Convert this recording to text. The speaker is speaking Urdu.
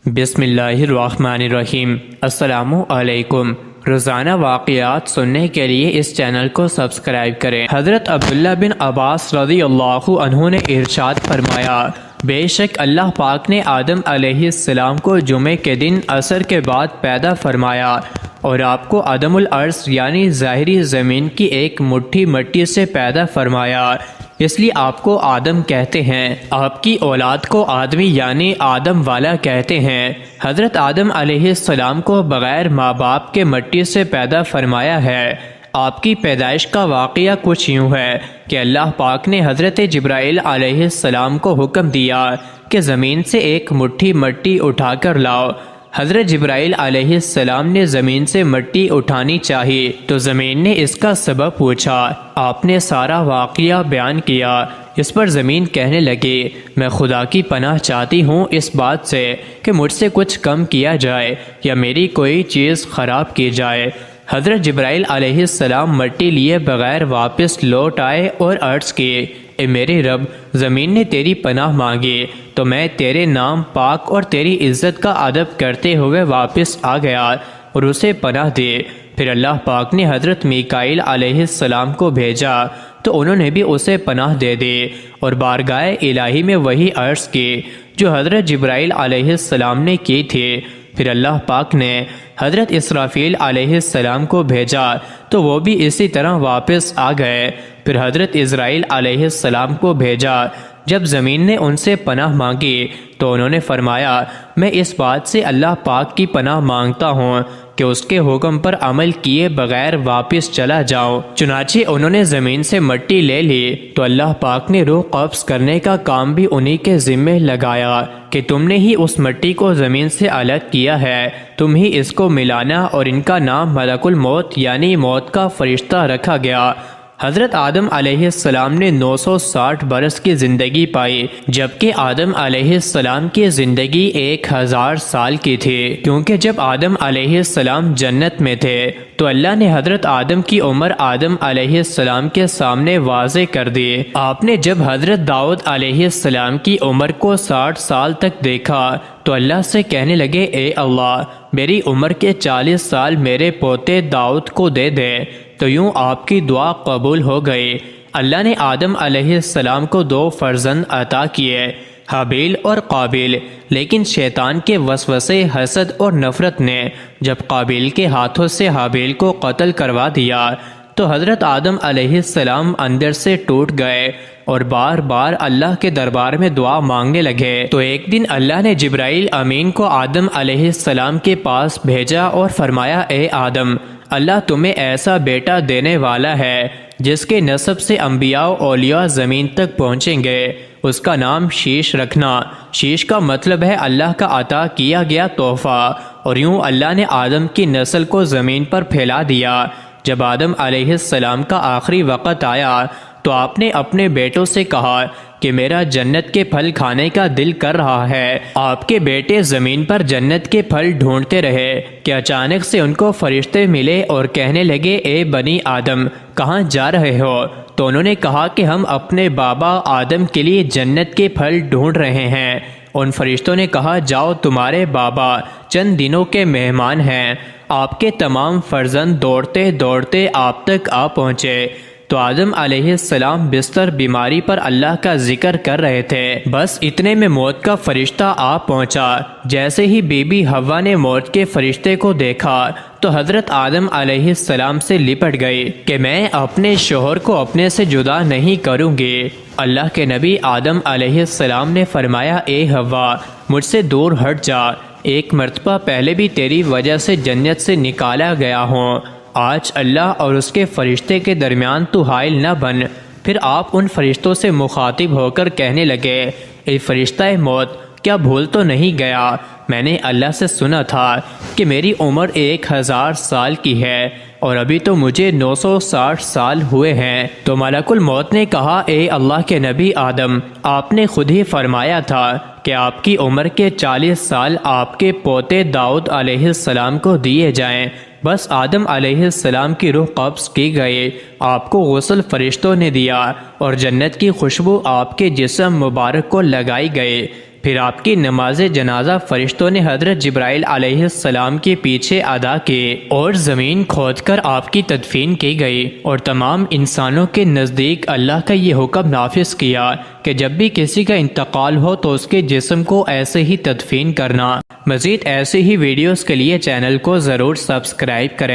بسم اللہ الرحمن الرحیم۔ السلام علیکم۔ روزانہ واقعات سننے کے لیے اس چینل کو سبسکرائب کریں۔ حضرت عبداللہ بن عباس رضی اللہ عنہ نے ارشاد فرمایا، بے شک اللہ پاک نے آدم علیہ السلام کو جمعے کے دن عصر کے بعد پیدا فرمایا اور آپ کو عدم الارض یعنی ظاہری زمین کی ایک مٹھی مٹی سے پیدا فرمایا، اس لیے آپ کو آدم کہتے ہیں۔ آپ کی اولاد کو آدمی یعنی آدم والا کہتے ہیں۔ حضرت آدم علیہ السلام کو بغیر ماں باپ کے مٹی سے پیدا فرمایا ہے۔ آپ کی پیدائش کا واقعہ کچھ یوں ہے کہ اللہ پاک نے حضرت جبرائیل علیہ السلام کو حکم دیا کہ زمین سے ایک مٹھی مٹی اٹھا کر لاؤ۔ حضرت جبرائیل علیہ السلام نے زمین سے مٹی اٹھانی چاہی تو زمین نے اس کا سبب پوچھا۔ آپ نے سارا واقعہ بیان کیا۔ اس پر زمین کہنے لگی، میں خدا کی پناہ چاہتی ہوں اس بات سے کہ مجھ سے کچھ کم کیا جائے یا میری کوئی چیز خراب کی جائے۔ حضرت جبرائیل علیہ السلام مٹی لیے بغیر واپس لوٹ آئے اور عرض کیے، اے میرے رب، زمین نے تیری پناہ مانگی تو میں تیرے نام پاک اور تیری عزت کا ادب کرتے ہوئے واپس آ گیا اور اسے پناہ دی۔ پھر اللہ پاک نے حضرت میکائیل علیہ السلام کو بھیجا تو انہوں نے بھی اسے پناہ دے دی اور بارگاہ الہی میں وہی عرض کی جو حضرت جبرائیل علیہ السلام نے کی تھی۔ پھر اللہ پاک نے حضرت اسرافیل علیہ السلام کو بھیجا تو وہ بھی اسی طرح واپس آ گئے۔ پھر حضرت اسرائیل علیہ السلام کو بھیجا۔ جب زمین نے ان سے پناہ مانگی تو انہوں نے فرمایا، میں اس بات سے اللہ پاک کی پناہ مانگتا ہوں کہ اس کے حکم پر عمل کیے بغیر واپس چلا جاؤ۔ چنانچہ انہوں نے زمین سے مٹی لے لی تو اللہ پاک نے روح قبض کرنے کا کام بھی انہی کے ذمے لگایا کہ تم نے ہی اس مٹی کو زمین سے الگ کیا ہے، تم ہی اس کو ملانا، اور ان کا نام ملک الموت یعنی موت کا فرشتہ رکھا گیا۔ حضرت آدم علیہ السلام نے 960 برس کی زندگی پائی، جبکہ آدم علیہ السلام کی زندگی 1000 سال کی تھی، کیونکہ جب آدم علیہ السلام جنت میں تھے تو اللہ نے حضرت آدم کی عمر آدم علیہ السلام کے سامنے واضح کر دی۔ آپ نے جب حضرت داؤد علیہ السلام کی عمر کو 60 سال تک دیکھا تو اللہ سے کہنے لگے، اے اللہ، میری عمر کے 40 سال میرے پوتے داؤد کو دے دے۔ تو یوں آپ کی دعا قبول ہو گئی۔ اللہ نے آدم علیہ السلام کو 2 فرزند عطا کیے، حابیل اور قابیل، لیکن شیطان کے وسوسے، حسد اور نفرت نے جب قابیل کے ہاتھوں سے حابیل کو قتل کروا دیا تو حضرت آدم علیہ السلام اندر سے ٹوٹ گئے اور بار بار اللہ کے دربار میں دعا مانگنے لگے۔ تو ایک دن اللہ نے جبرائیل امین کو آدم علیہ السلام کے پاس بھیجا اور فرمایا، اے آدم، اللہ تمہیں ایسا بیٹا دینے والا ہے جس کے نسب سے انبیاء و اولیاء زمین تک پہنچیں گے، اس کا نام شیش رکھنا۔ شیش کا مطلب ہے اللہ کا عطا کیا گیا تحفہ، اور یوں اللہ نے آدم کی نسل کو زمین پر پھیلا دیا۔ جب آدم علیہ السلام کا آخری وقت آیا تو آپ نے اپنے بیٹوں سے کہا کہ میرا جنت کے پھل کھانے کا دل کر رہا ہے۔ آپ کے بیٹے زمین پر جنت کے پھل ڈھونڈتے رہے کہ اچانک سے ان کو فرشتے ملے اور کہنے لگے، اے بنی آدم، کہاں جا رہے ہو؟ تو انہوں نے کہا کہ ہم اپنے بابا آدم کے لیے جنت کے پھل ڈھونڈ رہے ہیں۔ ان فرشتوں نے کہا، جاؤ، تمہارے بابا چند دنوں کے مہمان ہیں۔ آپ کے تمام فرزند دوڑتے دوڑتے آپ تک آ پہنچے تو آدم علیہ السلام بستر بیماری پر اللہ کا ذکر کر رہے تھے۔ بس اتنے میں موت کا فرشتہ آ پہنچا۔ جیسے ہی بی بی حوا نے موت کے فرشتے کو دیکھا تو حضرت آدم علیہ السلام سے لپٹ گئی کہ میں اپنے شوہر کو اپنے سے جدا نہیں کروں گی۔ اللہ کے نبی آدم علیہ السلام نے فرمایا، اے حوا، مجھ سے دور ہٹ جا، ایک مرتبہ پہلے بھی تیری وجہ سے جنت سے نکالا گیا ہوں، آج اللہ اور اس کے فرشتے کے درمیان تو حائل نہ بن۔ پھر آپ ان فرشتوں سے مخاطب ہو کر کہنے لگے، اے فرشتہ موت، کیا بھول تو نہیں گیا؟ میں نے اللہ سے سنا تھا کہ میری عمر 1000 سال کی ہے اور ابھی تو مجھے 960 سال ہوئے ہیں۔ تو ملک الموت نے کہا، اے اللہ کے نبی آدم، آپ نے خود ہی فرمایا تھا کہ آپ کی عمر کے 40 سال آپ کے پوتے داؤد علیہ السلام کو دیے جائیں۔ بس آدم علیہ السلام کی روح قبض کی گئی، آپ کو غسل فرشتوں نے دیا اور جنت کی خوشبو آپ کے جسم مبارک کو لگائی گئی۔ پھر آپ کی نماز جنازہ فرشتوں نے حضرت جبرائیل علیہ السلام کے پیچھے ادا کی اور زمین کھود کر آپ کی تدفین کی گئی، اور تمام انسانوں کے نزدیک اللہ کا یہ حکم نافذ کیا کہ جب بھی کسی کا انتقال ہو تو اس کے جسم کو ایسے ہی تدفین کرنا۔ مزید ایسے ہی ویڈیوز کے لیے چینل کو ضرور سبسکرائب کریں۔